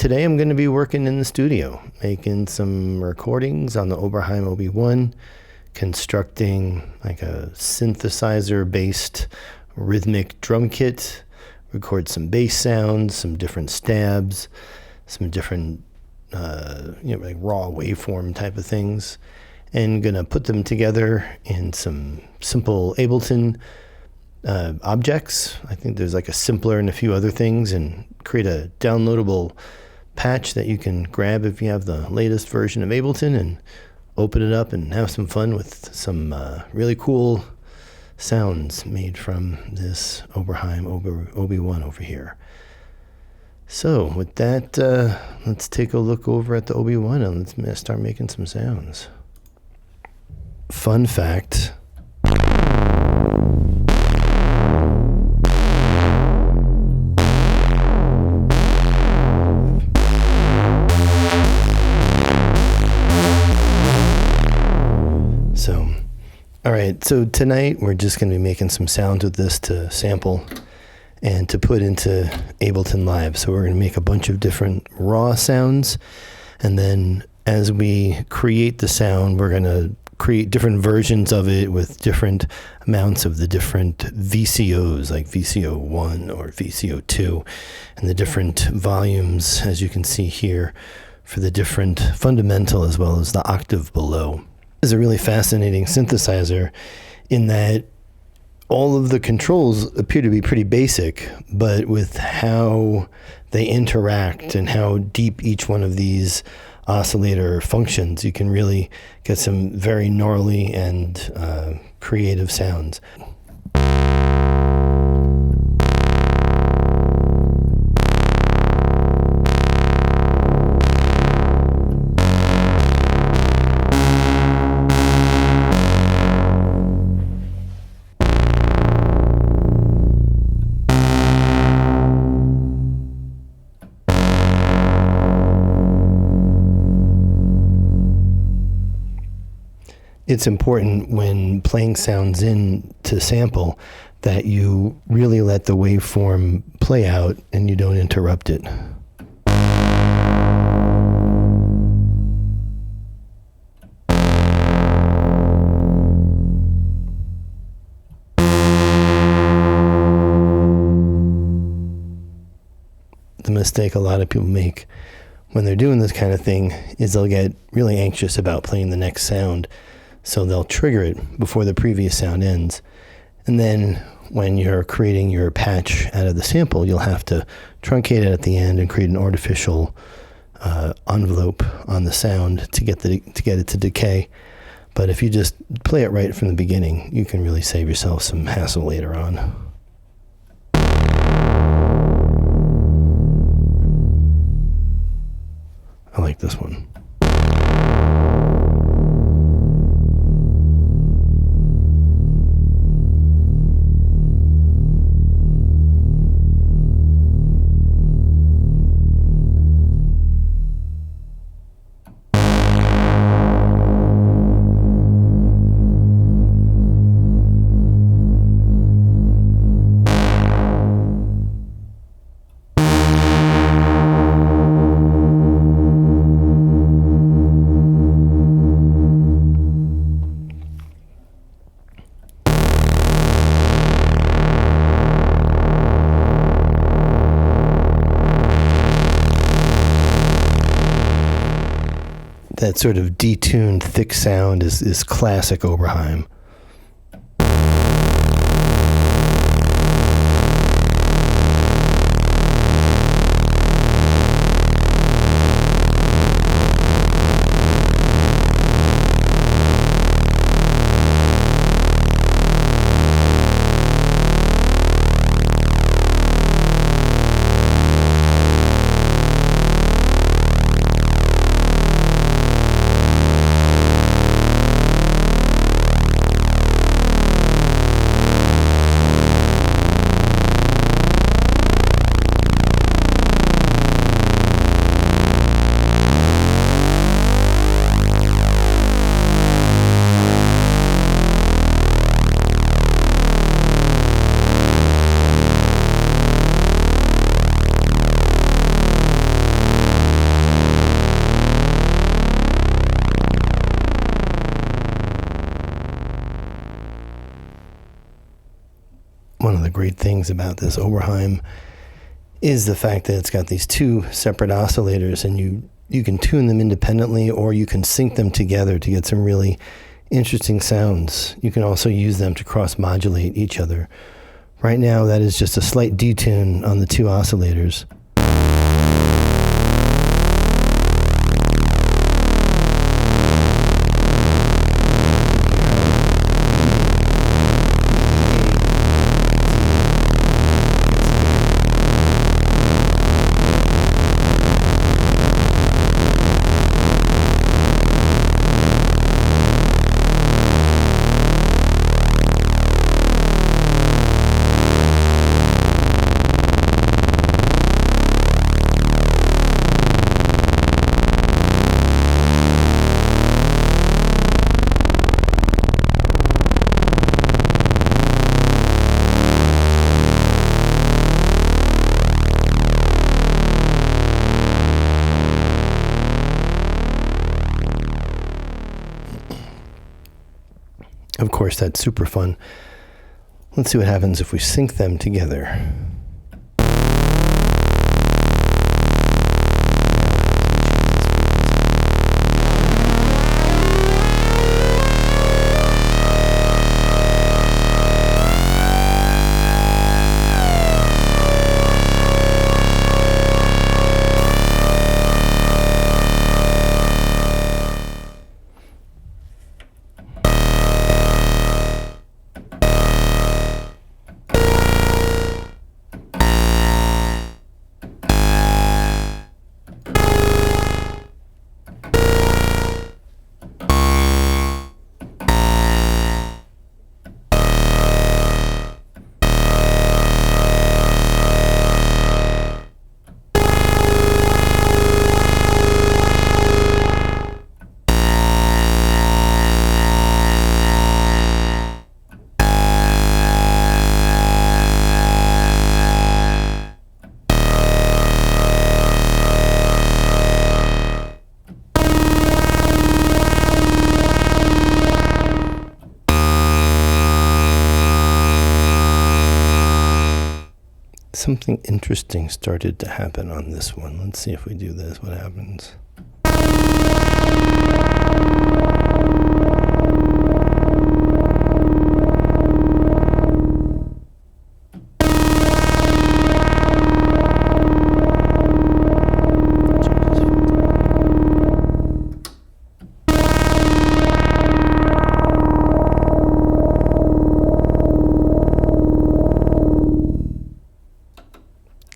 today I'm going to be working in the studio, making some recordings on the Oberheim OB-1, constructing like a synthesizer-based rhythmic drum kit, record some bass sounds, some different stabs, some different like raw waveform type of things, and gonna put them together in some simple Ableton objects. I think there's like a simpler and a few other things, and create a downloadable patch that you can grab if you have the latest version of Ableton, and open it up and have some fun with some really cool sounds made from this Oberheim OB-1 over here. So with that, let's take a look over at the OB-1 and let's start making some sounds. Fun fact. All right, so tonight we're just going to be making some sounds with this to sample and to put into Ableton Live. So we're going to make a bunch of different raw sounds, and then as we create the sound, we're going to create different versions of it with different amounts of the different VCOs, like VCO 1 or VCO 2, and the different volumes, as you can see here, for the different fundamental as well as the octave below. Is a really fascinating synthesizer in that all of the controls appear to be pretty basic, but with how they interact and how deep each one of these oscillator functions, you can really get some very gnarly and creative sounds. It's important when playing sounds in to sample that you really let the waveform play out and you don't interrupt it. The mistake a lot of people make when they're doing this kind of thing is they'll get really anxious about playing the next sound. So they'll trigger it before the previous sound ends. And then when you're creating your patch out of the sample, you'll have to truncate it at the end and create an artificial envelope on the sound to get it to decay. But if you just play it right from the beginning, you can really save yourself some hassle later on. I like this one. That sort of detuned thick sound is classic Oberheim. great things about this Oberheim is the fact that it's got these two separate oscillators, and you can tune them independently, or you can sync them together to get some really interesting sounds. You can also use them to cross-modulate each other. Right now, that is just a slight detune on the two oscillators. Of course, that's super fun. Let's see what happens if we sync them together. Something interesting started to happen on this one. Let's see if we do this, what happens.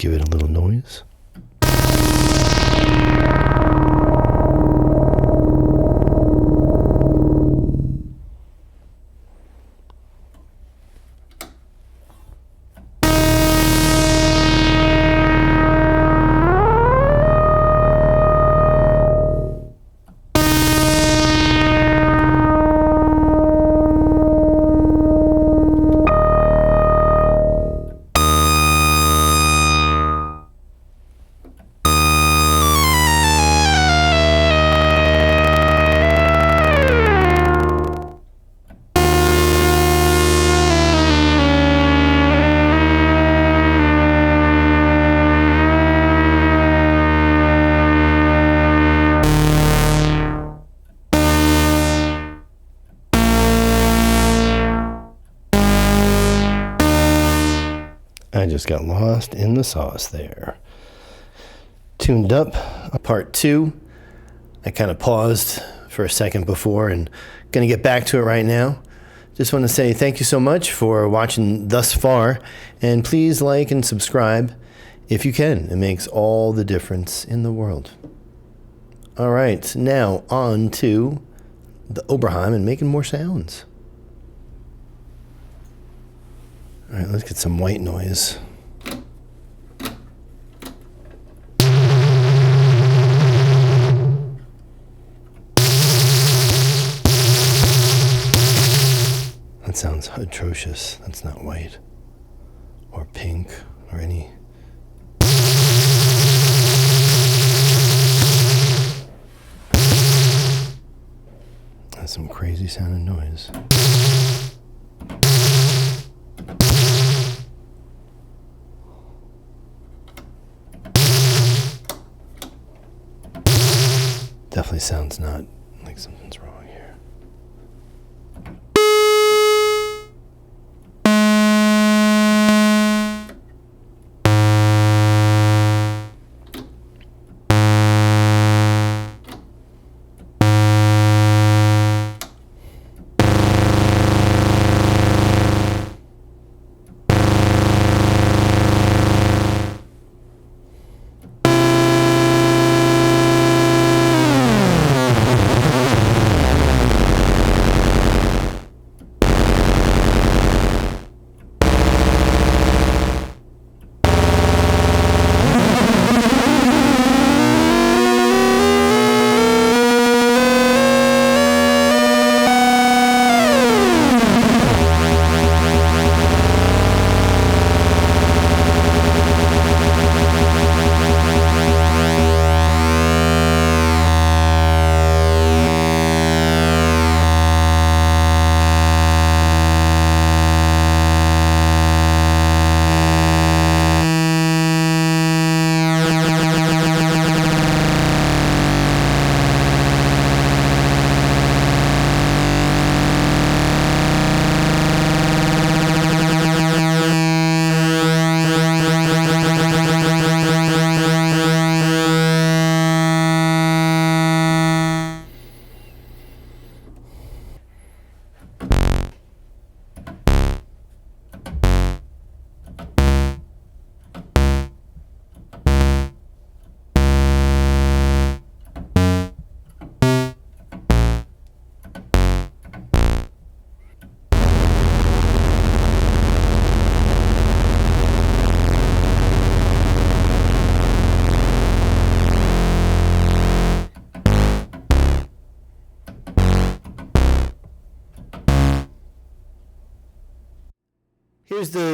Give it a little noise. I just got lost in the sauce there. Tuned up, part 2. I kind of paused for a second before and going to get back to it right now. Just want to say thank you so much for watching thus far, and please like and subscribe if you can. It makes all the difference in the world. All right, now on to the Oberheim and making more sounds. All right, let's get some white noise. That sounds atrocious. That's not white or pink or any. That's some crazy sounding noise. Definitely sounds not like something's wrong here.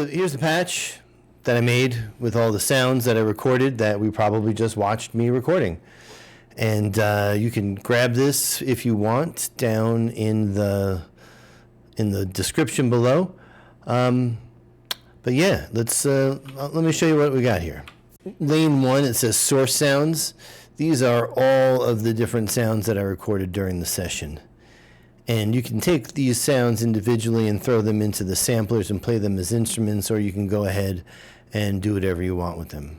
Here's the patch that I made with all the sounds that I recorded that we probably just watched me recording. And you can grab this if you want down in the description below. But yeah, let me show you what we got here. Lane 1, it says source sounds. These are all of the different sounds that I recorded during the session. And you can take these sounds individually and throw them into the samplers and play them as instruments, or you can go ahead and do whatever you want with them.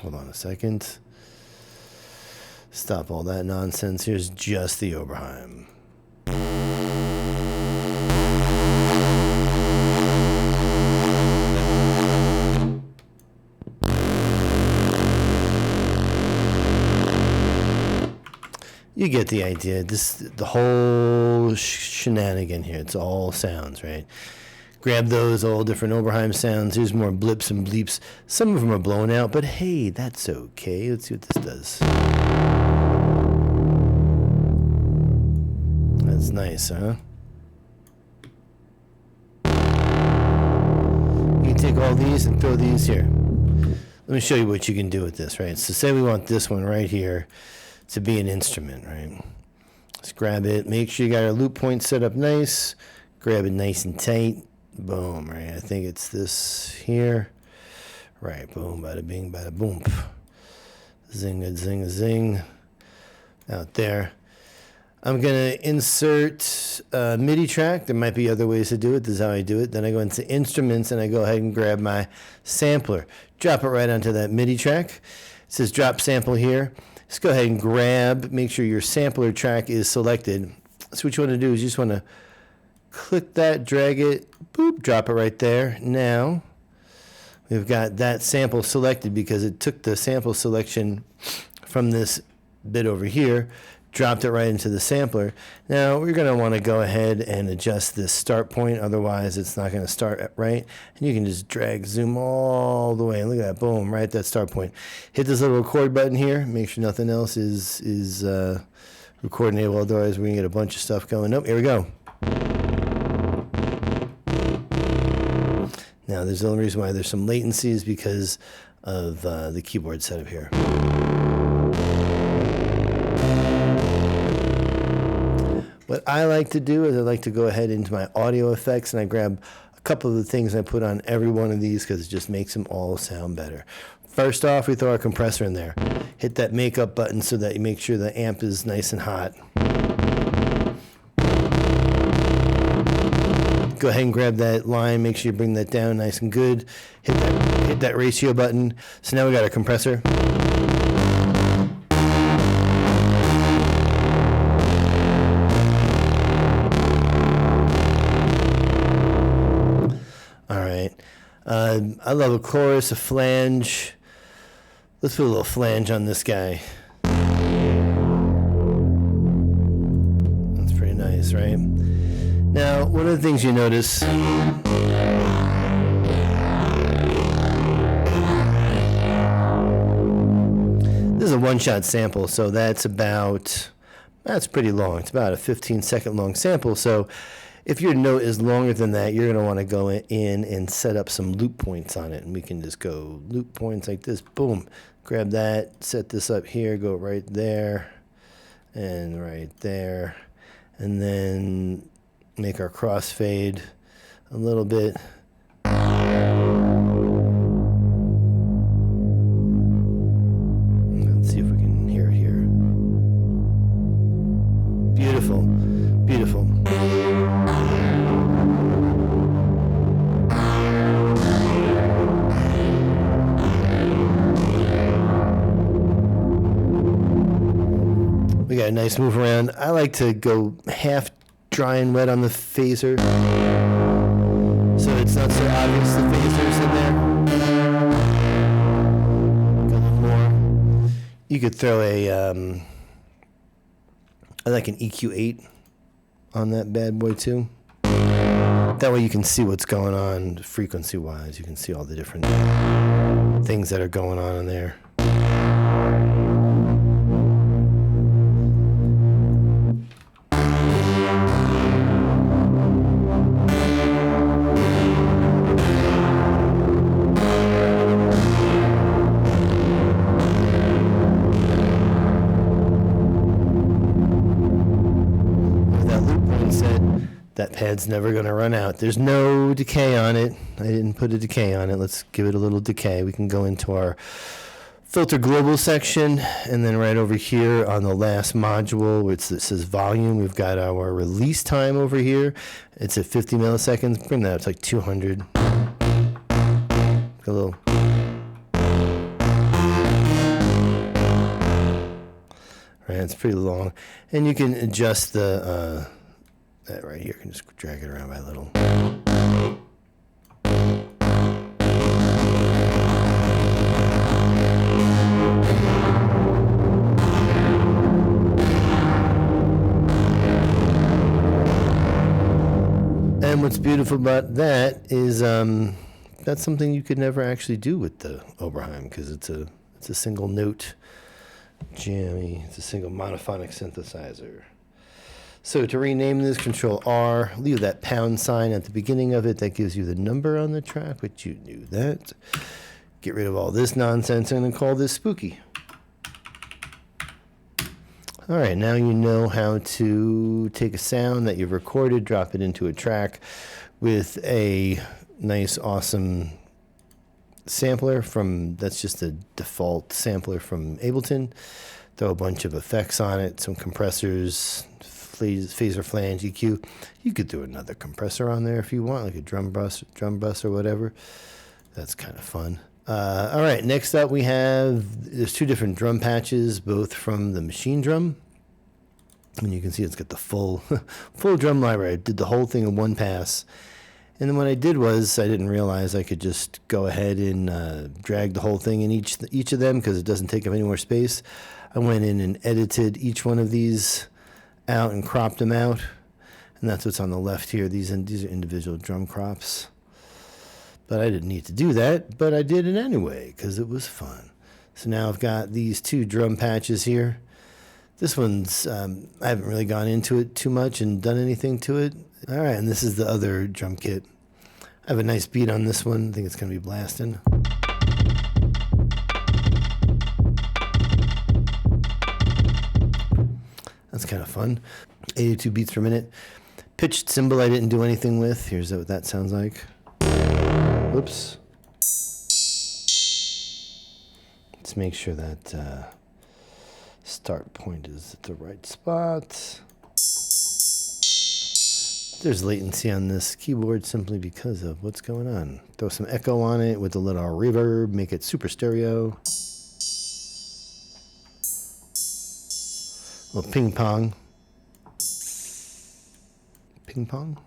Hold on a second. Stop all that nonsense. Here's just the Oberheim. You get the idea. The whole shenanigan here. It's all sounds, right? Grab those, all different Oberheim sounds. Here's more blips and bleeps. Some of them are blown out, but hey, that's okay. Let's see what this does. That's nice, huh? You can take all these and throw these here. Let me show you what you can do with this, right? So say we want this one right here to be an instrument, right? Let's grab it. Make sure you got our loop point set up nice. Grab it nice and tight. Boom, right? I think it's this here. Right, boom, bada bing, bada boom. Zing, a zing, a zing. Out there. I'm going to insert a MIDI track. There might be other ways to do it. This is how I do it. Then I go into instruments and I go ahead and grab my sampler. Drop it right onto that MIDI track. It says drop sample here. Just go ahead and grab, make sure your sampler track is selected. So what you want to do is you just want to click that, drag it, boop, drop it right there. Now, we've got that sample selected because it took the sample selection from this bit over here, dropped it right into the sampler. Now, we're going to want to go ahead and adjust this start point, otherwise it's not going to start right. And you can just drag, zoom all the way. Look at that, boom, right at that start point. Hit this little record button here, make sure nothing else is record enabled, otherwise we're going to get a bunch of stuff going. Nope, here we go. Now, there's the only reason why there's some latencies because of the keyboard setup here. What I like to do is I like to go ahead into my audio effects and I grab a couple of the things I put on every one of these because it just makes them all sound better. First off, we throw our compressor in there. Hit that make-up button so that you make sure the amp is nice and hot. Go ahead and grab that line, make sure you bring that down nice and good. Hit that ratio button. So now we got our compressor. All right. I love a chorus, a flange. Let's put a little flange on this guy. That's pretty nice, right? Now, one of the things you notice, this is a one-shot sample, so that's pretty long. It's about a 15-second long sample, so if your note is longer than that, you're going to want to go in and set up some loop points on it, and we can just go loop points like this, boom, grab that, set this up here, go right there, and right there, and then make our crossfade a little bit. Let's see if we can hear it here. Beautiful, beautiful. We got a nice move around. I like to go half dry and wet on the phaser, so it's not so obvious the phaser's in there. Got a little more. You could throw I like an EQ8 on that bad boy too. That way you can see what's going on frequency-wise. You can see all the different things that are going on in there. That pad's never going to run out. There's no decay on it. I didn't put a decay on it. Let's give it a little decay. We can go into our filter global section, and then right over here on the last module, which it says volume, we've got our release time over here. It's at 50 milliseconds. Bring that up to like 200. A little. Right, it's pretty long. And you can adjust the that right here. You can just drag it around by a little. And what's beautiful about that is that's something you could never actually do with the Oberheim, because it's a single note jammy. It's a single monophonic synthesizer. So to rename this, Control R, leave that pound sign at the beginning of it. That gives you the number on the track, but you knew that. Get rid of all this nonsense and then call this spooky. All right, now you know how to take a sound that you've recorded, drop it into a track with a nice, awesome sampler that's just a default sampler from Ableton. Throw a bunch of effects on it, some compressors, phaser, flange, EQ. You could do another compressor on there if you want, like a drum bus or whatever. That's kind of fun. All right, next up there's two different drum patches, both from the machine drum. And you can see it's got the full drum library. I did the whole thing in one pass. And then what I did was I didn't realize I could just go ahead and drag the whole thing in each of them, because it doesn't take up any more space. I went in and edited each one of these out and cropped them out, and that's what's on the left here. These are individual drum crops, but I didn't need to do that, but I did it anyway because it was fun. So now I've got these two drum patches here. This one's I haven't really gone into it too much and done anything to it. All right, and this is the other drum kit. I have a nice beat on this one. I think it's going to be blasting. That's kind of fun. 82 beats per minute. Pitched cymbal I didn't do anything with. Here's what that sounds like. Whoops. Let's make sure that start point is at the right spot. There's latency on this keyboard simply because of what's going on. Throw some echo on it with a little reverb, make it super stereo. A little ping pong. Ping pong?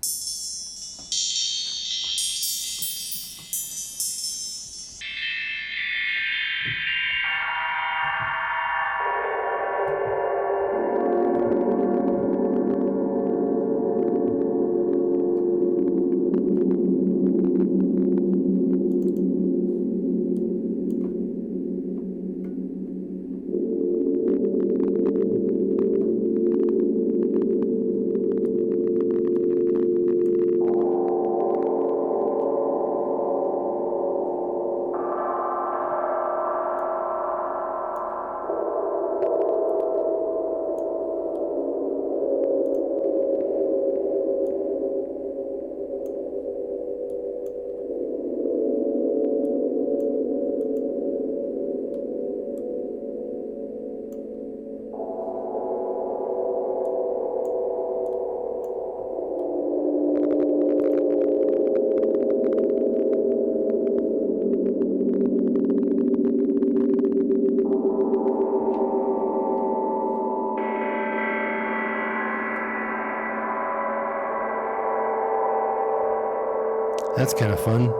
That's kind of fun.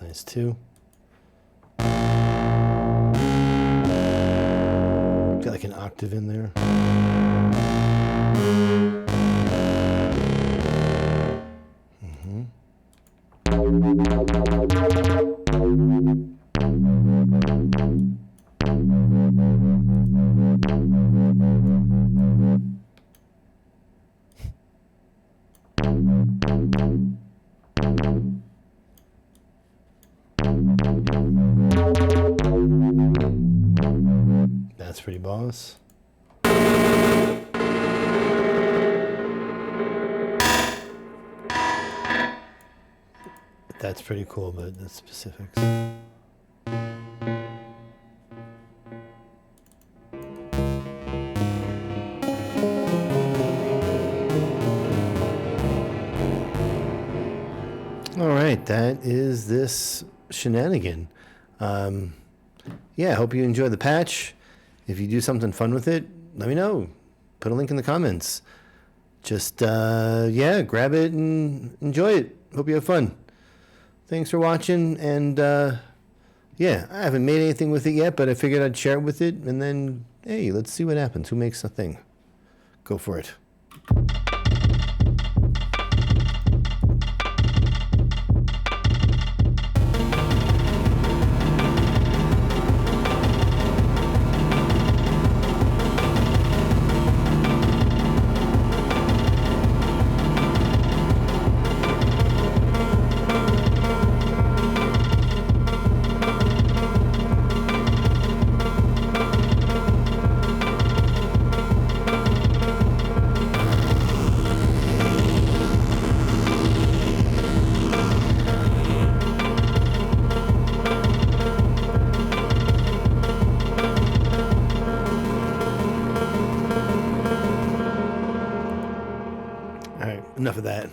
Nice too. Got like an octave in there. That's pretty boss. That's pretty cool, but the specifics. All right, that is this shenanigan. Yeah, I hope you enjoy the patch. If you do something fun with it, let me know. Put a link in the comments. Just, yeah, grab it and enjoy it. Hope you have fun. Thanks for watching, and, yeah, I haven't made anything with it yet, but I figured I'd share it with it, and then, hey, let's see what happens. Who makes a thing? Go for it. Enough of that.